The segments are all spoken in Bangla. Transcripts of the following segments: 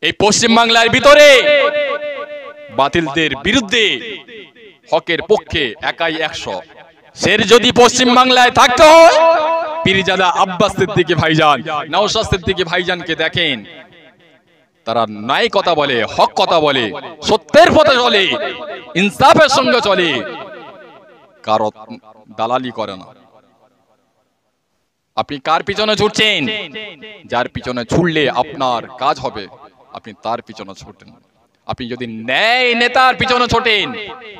এই পশ্চিম বাংলার ভিতরে বাতিলদের বিরুদ্ধে হকের পক্ষে একাই 100। সের যদি পশ্চিম বাংলায় থাকতে হয়, পীরজাদা আব্বাস সিদ্দিকী ভাইজান, নওশাদ সিদ্দিকী ভাইজানকে দেখেন, তারা ন্যায় কথা বলে, হক কথা বলে, সত্যের পথে চলে, ইনসাফের সঙ্গে চলে, কারো দালালি করে না। আপনি কার পিছনে ছুটছেন? যার পিছনে ছুটলে আপনার কাজ হবে, আপনি তার পিছনে ছুটেন। আপনি যদি ন্যায় নেতার পিছনে ছোটেন,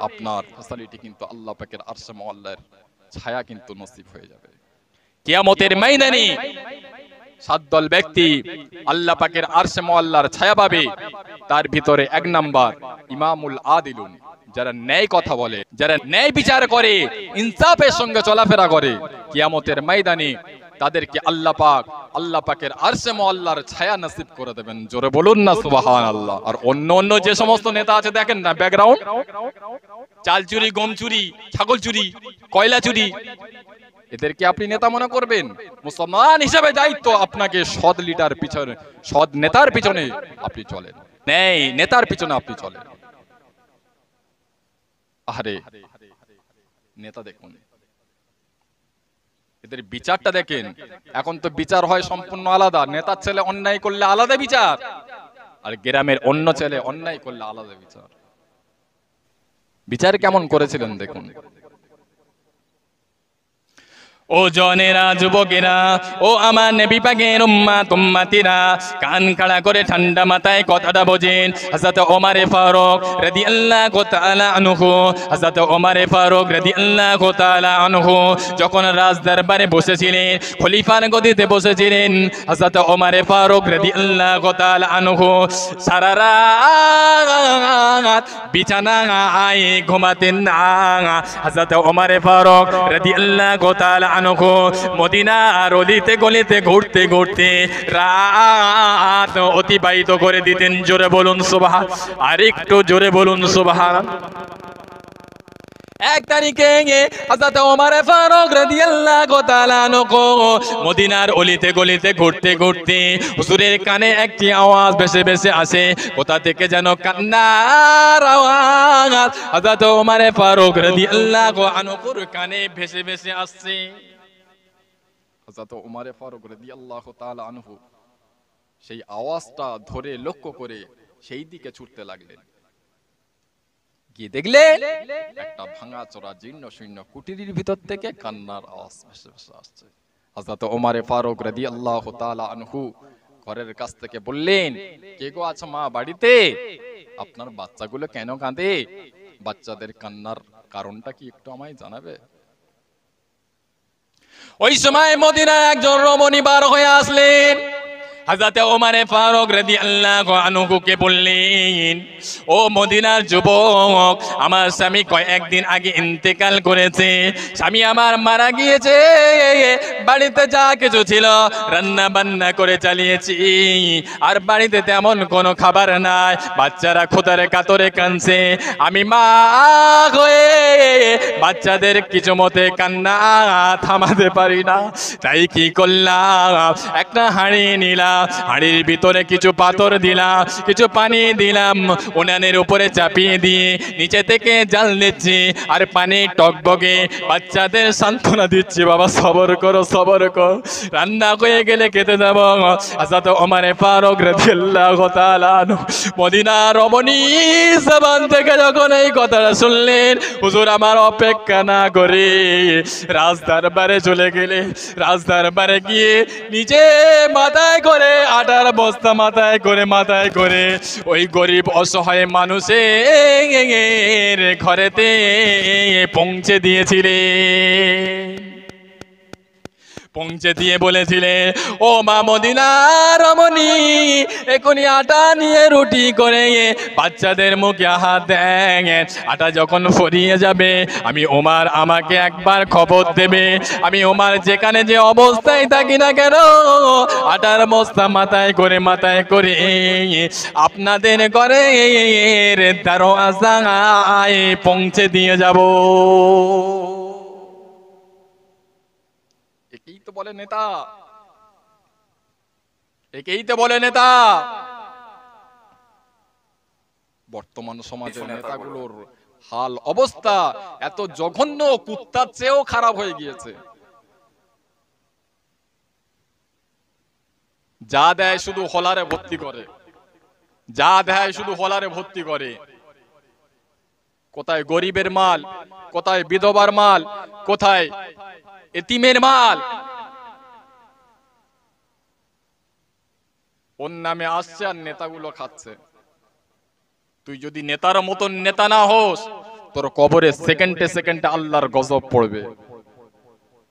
আপনার ফ্যাসিলিটি কিন্তু আল্লাহ পাকের আরশে মুআল্লার ছায়া কিন্তু নসিব হয়ে যাবে। কিয়ামতের ময়দানে 7 দল ব্যক্তি আল্লাহ পাকের আরশে মুআল্লার ছায়া পাবে। তার ভিতরে 1 নাম্বার ইমামুল আদিলুন, যারা ন্যায় কথা বলে, যারা ন্যায় বিচার করে, ইনসাফের সঙ্গে চলাফেরা করে। কিয়ামতের ময়দানে তাদেরকে আল্লাহ পাকের আরশে মুআল্লার ছায়া নসিব করে দেবেন। জোরে বলুন না সুবহানাল্লাহ। আর অন্য যে সমস্ত নেতা আছে দেখেন না, ব্যাকগ্রাউন্ড, চাল চুরি, গম চুরি, ছাগল চুরি, কয়লা চুরি, এদেরকে আপনি নেতা মনে করবেন? মুসলমান হিসেবে দায়িত্ব আপনাকে সৎ লিডার পিছনে, সৎ নেতার পিছনে আপনি চলেন, ন্যায় নেতার পিছনে আপনি চলেন। আরে নেতা দেখুন, এদের বিচারটা দেখেন। এখন তো বিচার হয় সম্পূর্ণ আলাদা। নেতার ছেলে অন্যায় করলে আলাদা বিচার, আর গ্রামের অন্য ছেলে অন্যায় করলে আলাদা বিচার। বিচার কেমন করেছিলেন দেখুন। ও জনেরা, যুবকেরা, ও আমার নবী পাকের উম্মত উম্মতিরা, কান খাড়া করে ঠান্ডা মাথায় কথাটা বোঝেন। হযরত ওমর ফারুক রাদিয়াল্লাহু তাআলা আনহু, হযরত ওমর ফারুক রাদিয়াল্লাহু তাআলা আনহু যখন রাজ দরবারে বসেছিলেন, খলিফার গদিতে বসেছিলেন, হযরত ওমর ফারুক রাদিয়াল্লাহু তাআলা আনহু সারা রাত বিছানায় ঘুমাতেন না। হযরত ওমর ফারুক রাদিয়াল্লাহু তাআলা আনহু মদিনার অলিতে গলিতে ঘুরতে ঘুরতে রাত অতিবাহিত করে দিতেন। জোরে বলুন সুবহান, আর একটু জোরে বলুন সুবহান। 1 তারিখে হযরত ওমর ফারুক রাদিয়াল্লাহু তাআলা আনহু মদিনার অলিতে গলিতে ঘুরতে ঘুরতে হুজুরের কানে একটি আওয়াজ ভেসে ভেসে আসে। কোথা থেকে যেন কান্নার আওয়াজ হযরত ওমর ফারুক রাদিয়াল্লাহু আনহুর কানে ভেসে ভেসে আসছে। হযরত ওমর ফারুক রাদিয়াল্লাহু তাআলা আনহু সেই আওয়াজটা ধরে লক্ষ্য করে সেই দিকে ছুটতে লাগলেন। গিয়ে দেখলে একটা ভাঙা চোরা জীর্ণ শূন্য কুটিরের ভিতর থেকে কান্নার আওয়াজ ভেসে ভেসে আসছে। হযরত ওমর ফারুক রাদিয়াল্লাহু তাআলা আনহু ঘরের কাছ থেকে বললেন, কে গো আছো মা বাড়িতে? আপনার বাচ্চাগুলো কেন কাঁদে? বাচ্চাদের কান্নার কারণটা কি একটু আমায় জানাবে? ওই সময় মদিনায় একজন রমণী বার হয়ে আসলেন। হযরত ওমর ফারুক রাদিয়াল্লাহু আনহুকে বললেন, ও মদিনার যুবক, আমার স্বামী কয়েকদিন আগে ইন্তেকাল করেছে। স্বামী আমার মারা গিয়েছে। বাড়িতে যা কিছু ছিল রান্না বান্না করে চালিয়েছি, আর বাড়িতে তেমন কোনো খাবার নাই। বাচ্চারা ক্ষুধার কাতরে কাঁদছে। আমি মা হয়ে বাচ্চাদের কিছু মতে কান্না থামাতে পারি না। তাই কি করলাম, একটা হাঁড়ি নিলাম, হাঁড়ির ভিতরে কিছু পাথর দিলাম, কিছু পানি দিলাম, উনানের উপরে চাপিয়ে দিয়ে নিচে থেকে জাল দিচ্ছি, আর পানি টকবগে বাচ্চাদের সান্ত্বনা দিচ্ছি, বাবা সবর করো, সবর করো, রান্না হয়ে গেলে খেতে যাব। হযরত ওমর ফারুক রাদিয়াল্লাহু তাআলা মদিনার রমণী জবান থেকে যখন এই কথাটা শুনলেন, হুজুর আমার অপেক্ষা না করে রাজ দরবারে চলে গেলে। রাজ দরবারে গিয়ে নিচে মাথায় করে আটার বস্তা মাথায় করে ওই গরিব অসহায় মানুষের ঘরেতে পৌঁছে দিয়েছিলেন। পৌঁছে দিয়ে বলেছিলেন, ও মা মদিনার রমণী, এখনই আটা নিয়ে রুটি করে বাচ্চাদের মুখে হাত দেন। আটা যখন ফুরিয়ে যাবে আমি ওমর আমাকে একবার খবর দেবে। আমি ওমর যেখানে যে অবস্থায় থাকি না কেন, আটার বস্তা মাথায় করে আপনাদের ঘরের দরওয়াজায় পৌঁছে দিয়ে যাব। একেই তো বলে নেতা, একেই তো বলে নেতা। বর্তমান সমাজের নেতাগুলোর হাল অবস্থা এত জঘন্য, কুত্তার চেয়েও খারাপ হয়ে গিয়েছে। যা দেয় শুধু হলারে ভর্তি করে, যা দেয় শুধু হলারে ভর্তি করে। কোথায় গরিবের মাল, কোথায় বিধবার মাল, কোথায় এতিমের মাল, ওর নামে আসছে আর নেতাগুলো খাচ্ছে। তুই যদি নেতার মতন নেতা না হোস, তোর কবরে সেকেন্ডে সেকেন্ডে আল্লাহর গজব পড়বে।